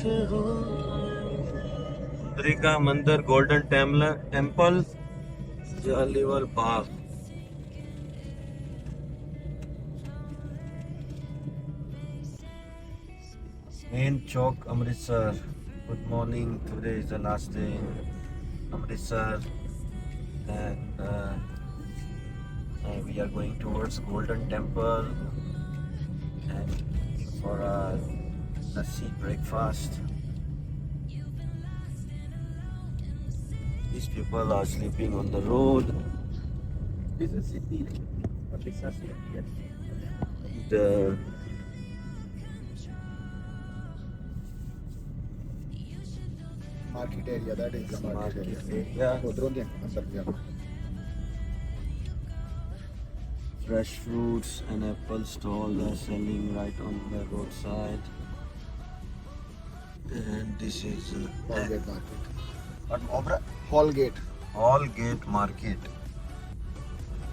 Durga Mandir, Golden Temple, Jaliwal Bagh. Main Chowk, Amritsar. Good morning. Today is the last day in Amritsar, and we are going towards Golden Temple and for a lassi breakfast. These people are sleeping on the road. This is city. Amritsar city. The market area, that is the market area. area. Fresh fruits and apple stall are selling right on the roadside. And this is Hallgate market. what? Hallgate Market.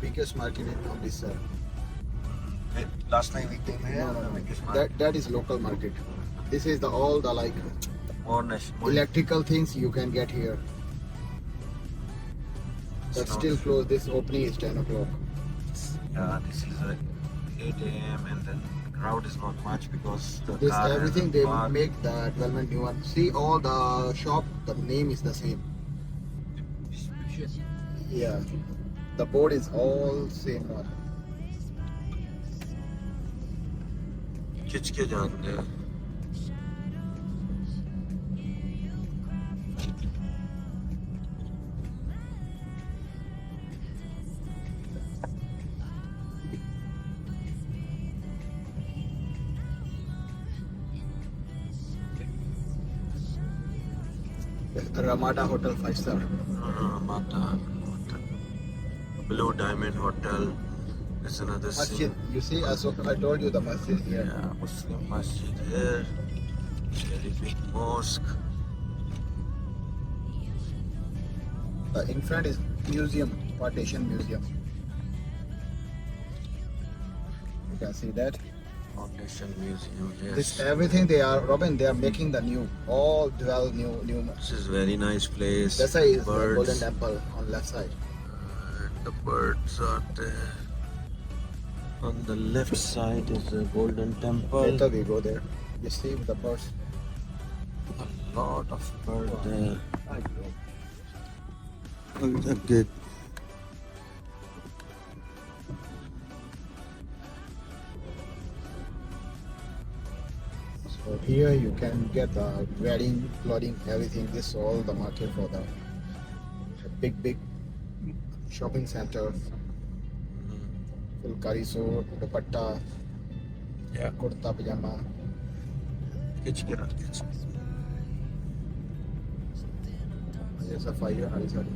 Biggest market in Amritsar. Last time we came here. No. That is local market. This is all the like More national. electrical things you can get here. But still closed. This opening is 10 o'clock. Yeah, this is 8 a.m. and then the crowd is not much because the This car everything hasn't they parked. make the development new one. See all the shop, the name is the same. Yeah, the board is all same one. खिंच के जानते हैं. Ramada Hotel 5-star. Mata. Blue Diamond Hotel. There's another Masjid. You see, I told you the masjid here. Yeah, Muslim Masjid here. Very big mosque. In front is museum, partition museum. You can see that. Foundation Museum. Yes. This everything they are, Robin. They are making the new, all 12 new. This is very nice place. That side is the Birds. Golden Temple on left side. And the birds are there. On the left side is the Golden Temple. Later we go there. You see the birds. A lot of birds there. Look at that gate. So here you can get the wedding, clothing, everything. This is all the market for the big shopping center. Fulkari suit, dupatta, Yeah. kurta pajama. Kitch. There's a fire. Sorry.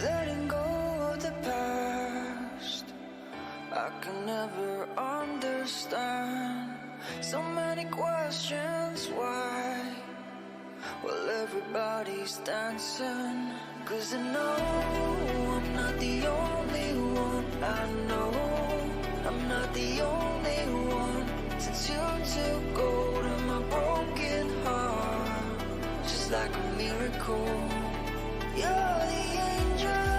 Letting go of the past, I can never understand. So many questions, why? Well, everybody's dancing. 'Cause I know I'm not the only one. I know I'm not the only one. Since you took hold of my broken heart, just just like a miracle. You're the angel,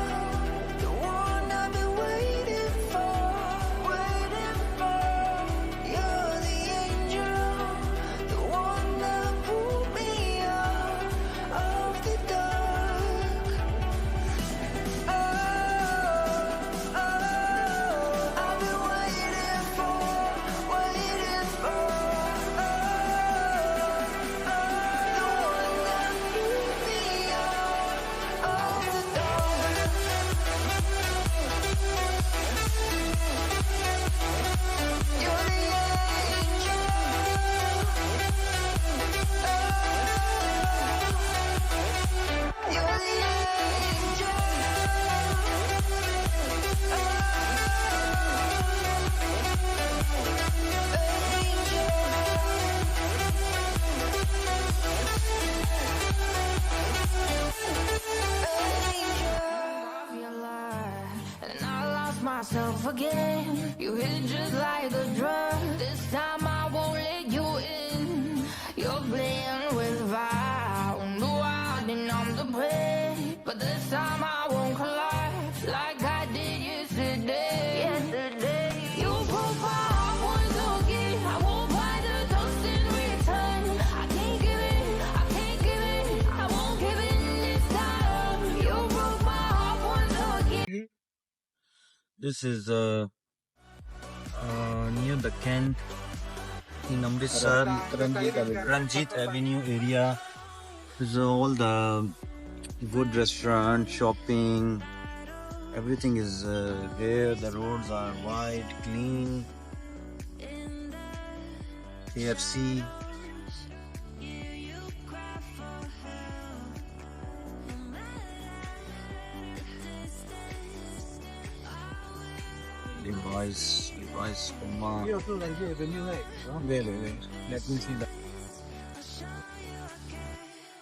the one I've been waiting for, waiting for. You're the angel, the one that pulled me out of the dark. Oh, I've been waiting for, waiting for. Myself again, you hit just like a drug. This time I won't let you in. You're playing with fire, no hiding on the prey. But this time I won't collapse like I did yesterday. Yesterday, you broke my heart once again. I won't buy the toast in return. I can't give it, I can't give it, I won't give in this time. You broke my heart once again. This is near the Kent in Amritsar, Ranjit Avenue area. This is all the good restaurant, shopping, everything is there. The roads are wide, clean. KFC. Device, command. You also Ranjit Avenue, right? Wait. Let me see that.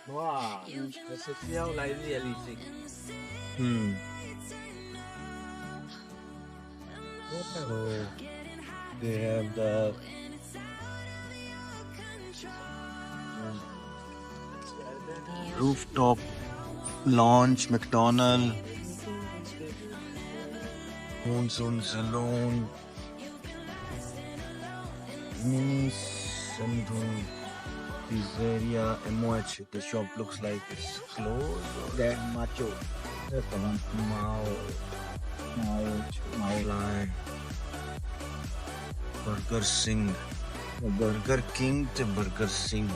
Wow, that's a feel like realistic. So they have the rooftop lounge, McDonald, Monsoon Salon, Mini Sandroom, Pizzeria, MOH. The shop looks like it's closed. That macho. That's the one. Mao line. Burger Singh. Burger King to Burger Singh.